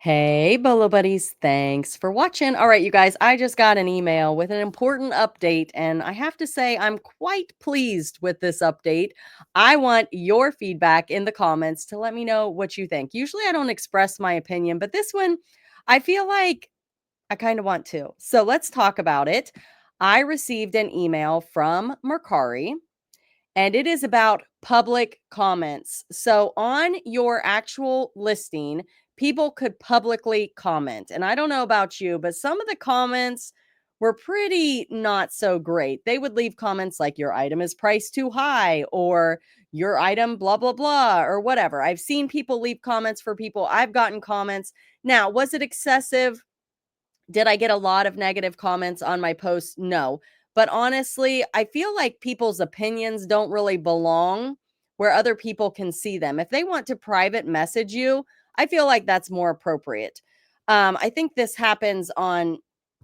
Hey, Bolo Buddies. Thanks for watching. All right, you guys, I just got an email with an important update, and I have to say, I'm quite pleased with this update. I want your feedback in the comments to let me know what you think. Usually, I don't express my opinion, but this one, I feel like I kind of want to. So let's talk about it. I received an email from Mercari and it is about public comments. So on your actual listing, people could publicly comment. And I don't know about you, but some of the comments were pretty not so great. They would leave comments like your item is priced too high or your item blah blah blah or whatever. I've seen people leave comments for people. I've gotten comments. Now, was it excessive? Did I get a lot of negative comments on my posts? No. But honestly, I feel like people's opinions don't really belong where other people can see them. If they want to private message you, I feel like that's more appropriate. I think this happens on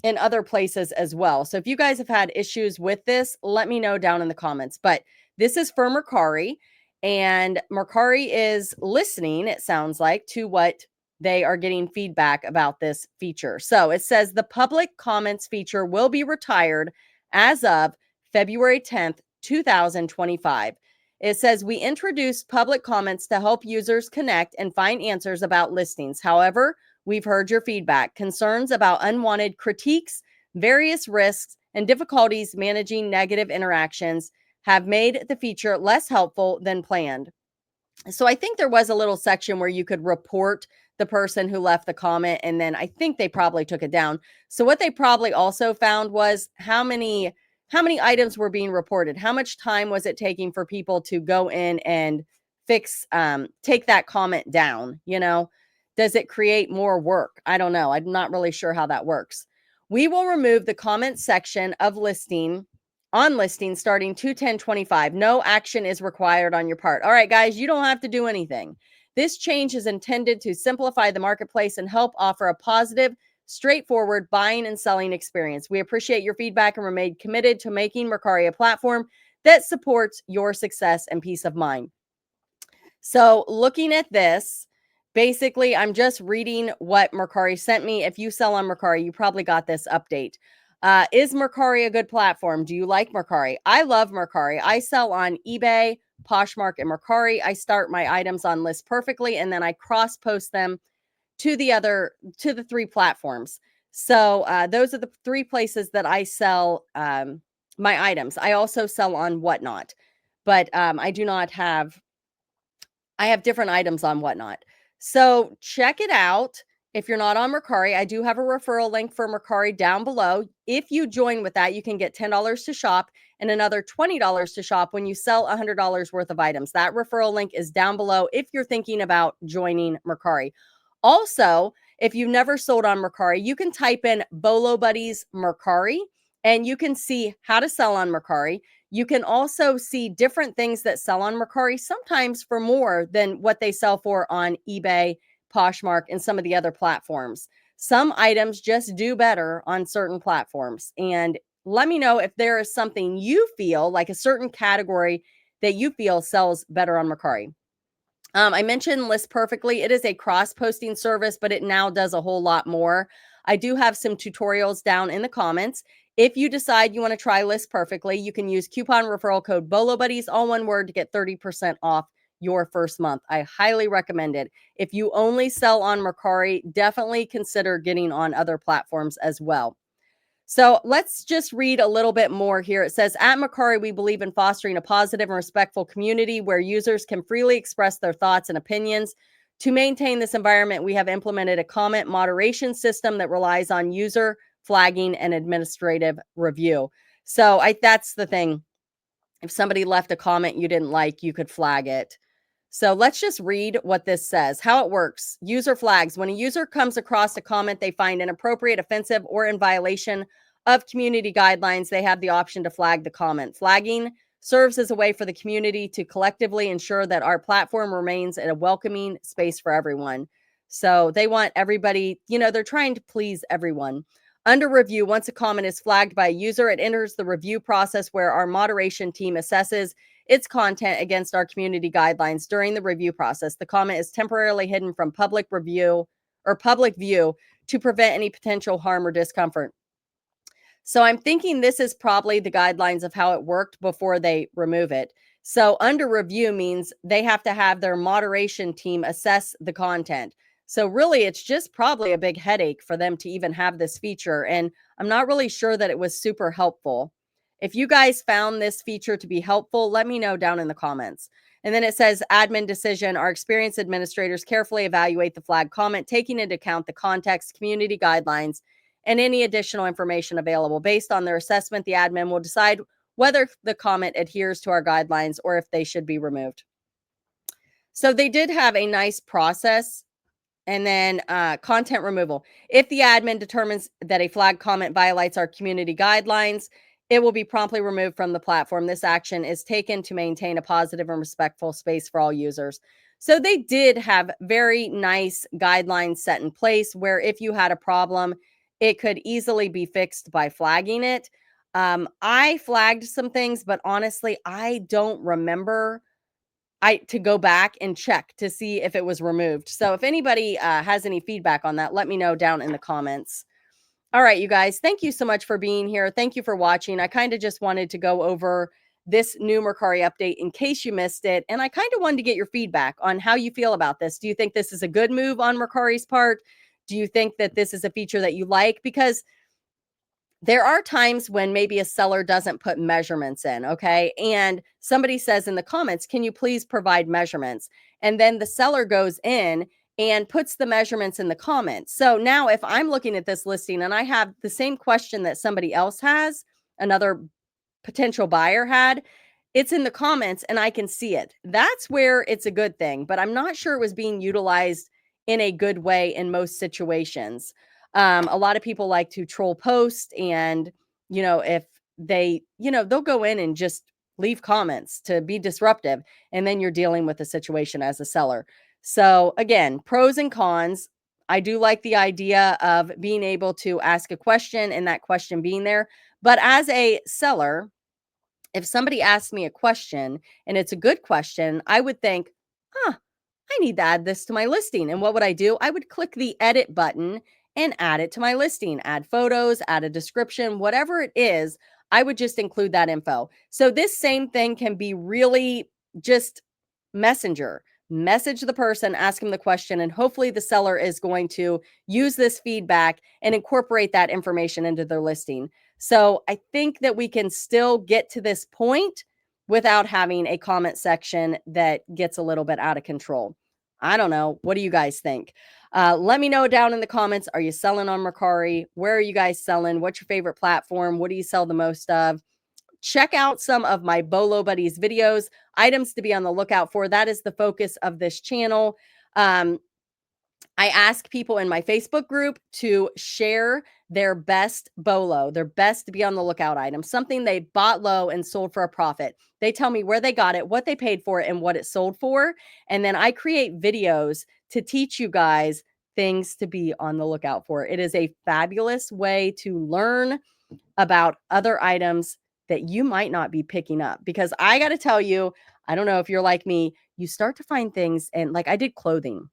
in other places as well. So if you guys have had issues with this, let me know down in the comments. But this is for Mercari, and Mercari is listening, it sounds like, to what they are getting feedback about this feature. So it says the public comments feature will be retired as of February 10th, 2025. It says we introduced public comments to help users connect and find answers about listings. However, we've heard your feedback, concerns about unwanted critiques, various risks, and difficulties managing negative interactions have made the feature less helpful than planned. So I think there was a little section where you could report the person who left the comment, and then I think they probably took it down. So what they probably also found was how many items were being reported, how much time was it taking for people to go in and take that comment down. Does it create more work? I don't know. I'm not really sure how that works. We will remove the comment section of listing starting 2/10/25. No action is required on your part. All right, guys, you don't have to do anything. This change is intended to simplify the marketplace and help offer a positive, straightforward buying and selling experience. We appreciate your feedback and remain committed to making Mercari a platform that supports your success and peace of mind. So, looking at this, basically, I'm just reading what Mercari sent me. If you sell on Mercari, you probably got this update. Is Mercari a good platform? Do you like Mercari? I love Mercari. I sell on eBay, Poshmark, and Mercari. I start my items on List Perfectly, and then I cross post them to the three platforms. So those are the three places that I sell my items. I also sell on Whatnot, but I have different items on Whatnot. So check it out. If you're not on Mercari, I do have a referral link for Mercari down below. If you join with that, you can get $10 to shop and another $20 to shop when you sell $100 worth of items. That referral link is down below if you're thinking about joining Mercari. Also, if you've never sold on Mercari, you can type in Bolo Buddies Mercari and you can see how to sell on Mercari. You can also see different things that sell on Mercari, sometimes for more than what they sell for on eBay, Poshmark, and some of the other platforms. Some items just do better on certain platforms. And let me know if there is something you feel like a certain category that you feel sells better on Mercari. I mentioned List Perfectly. It is a cross posting service, but it now does a whole lot more. I do have some tutorials down in the comments. If you decide you want to try List Perfectly, you can use coupon referral code BOLO Buddies, all one word, to get 30% off your first month. I highly recommend it. If you only sell on Mercari, definitely consider getting on other platforms as well. So let's just read a little bit more here. It says, at Mercari, we believe in fostering a positive and respectful community where users can freely express their thoughts and opinions. To maintain this environment, we have implemented a comment moderation system that relies on user flagging and administrative review. So that's the thing. If somebody left a comment you didn't like, you could flag it. So let's just read what this says, how it works. User flags. When a user comes across a comment they find inappropriate, offensive, or in violation of community guidelines, they have the option to flag the comment. Flagging serves as a way for the community to collectively ensure that our platform remains a welcoming space for everyone. So they want everybody, they're trying to please everyone. Under review, once a comment is flagged by a user, it enters the review process where our moderation team assesses its content against our community guidelines. During the review process, the comment is temporarily hidden from public review or public view to prevent any potential harm or discomfort. So I'm thinking this is probably the guidelines of how it worked before they remove it. So under review means they have to have their moderation team assess the content. So really, it's just probably a big headache for them to even have this feature. And I'm not really sure that it was super helpful. If you guys found this feature to be helpful, let me know down in the comments. And then it says admin decision. Our experienced administrators carefully evaluate the flag comment, taking into account the context, community guidelines, and any additional information available. Based on their assessment, the admin will decide whether the comment adheres to our guidelines or if they should be removed. So they did have a nice process. And then content removal. If the admin determines that a flag comment violates our community guidelines, it will be promptly removed from the platform. This action is taken to maintain a positive and respectful space for all users. So they did have very nice guidelines set in place where if you had a problem, it could easily be fixed by flagging it. I flagged some things, but honestly, I don't remember to go back and check to see if it was removed. So if anybody has any feedback on that, let me know down in the comments. All right, you guys, thank you so much for being here. Thank you for watching. I kind of just wanted to go over this new Mercari update in case you missed it. And I kind of wanted to get your feedback on how you feel about this. Do you think this is a good move on Mercari's part? Do you think that this is a feature that you like? Because there are times when maybe a seller doesn't put measurements in, okay? And somebody says in the comments, can you please provide measurements? And then the seller goes in and puts the measurements in the comments. So now if I'm looking at this listing and I have the same question that somebody else has, another potential buyer had, it's in the comments and I can see it. That's where it's a good thing, but I'm not sure it was being utilized in a good way in most situations. A lot of people like to troll post and, if they, they'll go in and just leave comments to be disruptive. And then you're dealing with the situation as a seller. So again, pros and cons. I do like the idea of being able to ask a question and that question being there. But as a seller, if somebody asks me a question and it's a good question, I would think, huh, I need to add this to my listing. And what would I do? I would click the edit button and add it to my listing, add photos, add a description, whatever it is, I would just include that info. So this same thing can be really just messenger. Message the person, ask them the question, and hopefully the seller is going to use this feedback and incorporate that information into their listing. So I think that we can still get to this point without having a comment section that gets a little bit out of control. I don't know. What do you guys think? Let me know down in the comments. Are you selling on Mercari? Where are you guys selling? What's your favorite platform? What do you sell the most of? Check out some of my Bolo Buddies videos, items to be on the lookout for. That is the focus of this channel. I ask people in my Facebook group to share their best Bolo, their best to be on the lookout item, something they bought low and sold for a profit. They tell me where they got it, what they paid for it, and what it sold for. And then I create videos to teach you guys things to be on the lookout for. It is a fabulous way to learn about other items that you might not be picking up. Because I got to tell you, I don't know if you're like me, you start to find things, and like I did clothing.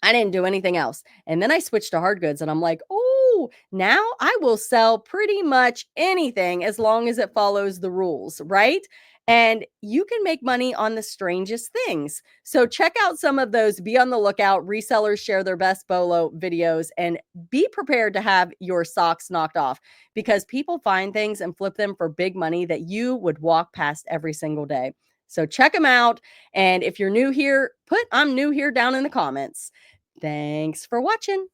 I didn't do anything else. And then I switched to hard goods and I'm like, oh, now I will sell pretty much anything as long as it follows the rules, right? And you can make money on the strangest things. So check out some of those. Be on the lookout. Resellers share their best Bolo videos and be prepared to have your socks knocked off because people find things and flip them for big money that you would walk past every single day. So check them out. And if you're new here, put I'm new here down in the comments. Thanks for watching.